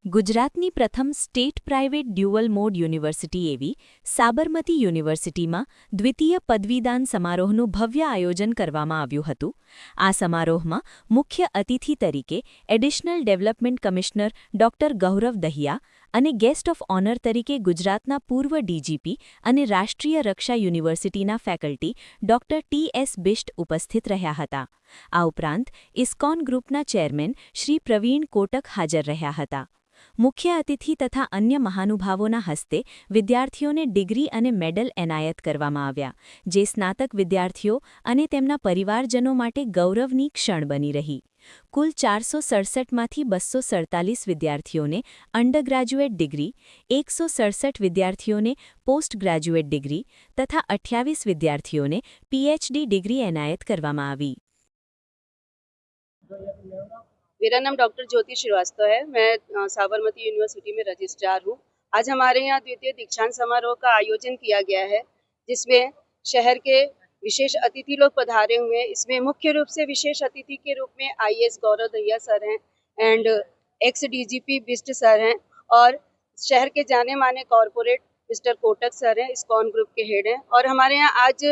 ગુજરાતની પ્રથમ state private dual mode university એવી સાબરમતી યુનિવર્સિટીમાં દ્વિતીય પદવીદાન સમારોહનું ભવ્ય આયોજન કરવામાં આવ્યું હતું. આ સમારોહમાં મુખ્ય અતિથિ તરીકે એડિશનલ ડેવલપમેન્ટ કમિશનર ડોક્ટર ગૌરવ દહિયા અને ગેસ્ટ ઓફ ઓનર તરીકે ગુજરાતના પૂર્વ ડીજીપી અને રાષ્ટ્રીય રક્ષા યુનિવર્સિટીના ફેકલ્ટી ડોક્ટર ટી.એસ. બિષ્ટ ઉપસ્થિત રહ્યા હતા. આ ઉપરાંત ઇસ્કોન ગ્રુપના ચેરમેન શ્રી પ્રવીણ કોટક હાજર રહ્યા હતા. મુખ્ય અતિથિ તથા અન્ય મહાનુભાવોના હસ્તે વિદ્યાર્થીઓને ડિગ્રી અને મેડલ એનાયત કરવામાં આવ્યા, જે સ્નાતક વિદ્યાર્થીઓ અને તેમના પરિવારજનો માટે ગૌરવની ક્ષણ બની રહી. કુલ 467માંથી 247 વિદ્યાર્થીઓને અંડરગ્રેજ્યુએટ ડિગ્રી, 167 વિદ્યાર્થીઓને પોસ્ટ ગ્રેજ્યુએટ ડિગ્રી તથા 28 વિદ્યાર્થીઓને પીએચડી ડિગ્રી એનાયત કરવામાં આવી. मेरा नाम डॉक्टर ज्योति श्रीवास्तव है। मैं साबरमती यूनिवर्सिटी में रजिस्ट्रार हूँ। आज हमारे यहाँ द्वितीय दीक्षांत समारोह का आयोजन किया गया है, जिसमें शहर के विशेष अतिथि लोग पधारे हुए हैं। इसमें मुख्य रूप से विशेष अतिथि के रूप में आईएएस गौरव दहिया सर हैं and x DGP Bisht sir हैं, और शहर के जाने माने कॉरपोरेट मिस्टर कोटक सर हैं, इस्कॉन ग्रुप के हेड हैं। और हमारे यहाँ आज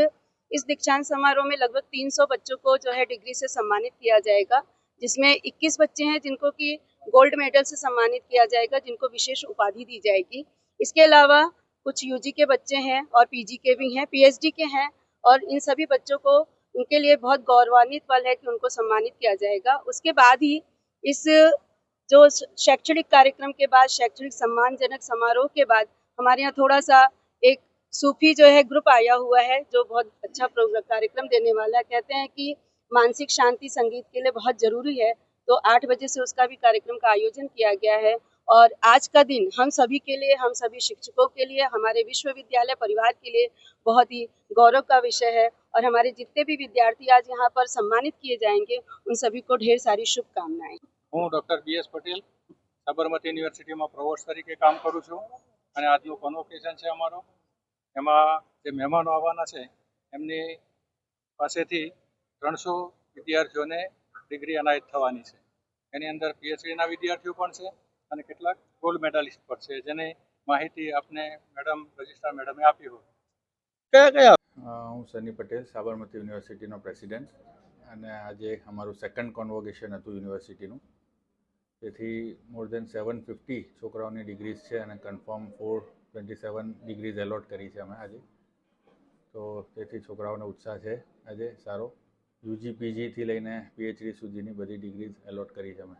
इस दीक्षांत समारोह में लगभग 300 बच्चों को जो है डिग्री से सम्मानित किया जाएगा, जिसमें 21 बच्चे हैं जिनको कि गोल्ड मेडल से सम्मानित किया जाएगा, जिनको विशेष उपाधि दी जाएगी। इसके अलावा कुछ यूजी के बच्चे हैं और पीजी के भी हैं, पीएचडी के हैं, और इन सभी बच्चों को उनके लिए बहुत गौरवान्वित पल है कि उनको सम्मानित किया जाएगा। उसके बाद ही इस जो शैक्षणिक कार्यक्रम के बाद, शैक्षणिक सम्मानजनक समारोह के बाद हमारे यहाँ थोड़ा सा एक सूफी जो है ग्रुप आया हुआ है, जो बहुत अच्छा कार्यक्रम देने वाला है। कहते हैं कि मानसिक शांति संगीत के लिए बहुत जरूरी है, तो 8 बजे से उसका भी कार्यक्रम का आयोजन किया गया है। और आज का दिन हम सभी के लिए, हम सभी शिक्षकों के लिए, हमारे विश्वविद्यालय परिवार के लिए बहुत ही गौरव का विषय है। और हमारे जितने भी विद्यार्थी आज यहाँ पर सम्मानित किए जाएंगे, उन सभी को ढेर सारी शुभकामनाएं। हूँ doctor B S. Patel Sabarmati university में प्रोवोस्ट तरीके काम करूँ छूँ અને આજનું કોન્વોકેશન છે અમારો, એમાં જે મહેમાનો આવવાના છે એમની પાસેથી 300 વિદ્યાર્થીઓને ડિગ્રી એનાયત થવાની છે. એની અંદર પીએચડીના વિદ્યાર્થીઓ પણ છે અને કેટલાક ગોલ્ડ મેડાલિસ્ટ પણ છે, જેની માહિતી આપને મેડમ રજિસ્ટ્રાર મેડમે આપી હોય. કયા કયા? હું સની પટેલ, સાબરમતી યુનિવર્સિટીનો પ્રેસિડેન્ટ, અને આજે અમારું સેકન્ડ કોન્વોકેશન હતું યુનિવર્સિટીનું. તેથી મોર દેન 750 છોકરાઓની ડિગ્રીઝ છે અને કન્ફર્મ 427 ડિગ્રીઝ એલોટ કરી છે અમે આજે. તો તેથી છોકરાઓનો ઉત્સાહ છે આજે સારો. યુજી પીજીથી લઈને પીએચડી સુધીની બધી ડિગ્રીઝ એલોટ કરી છે અમે.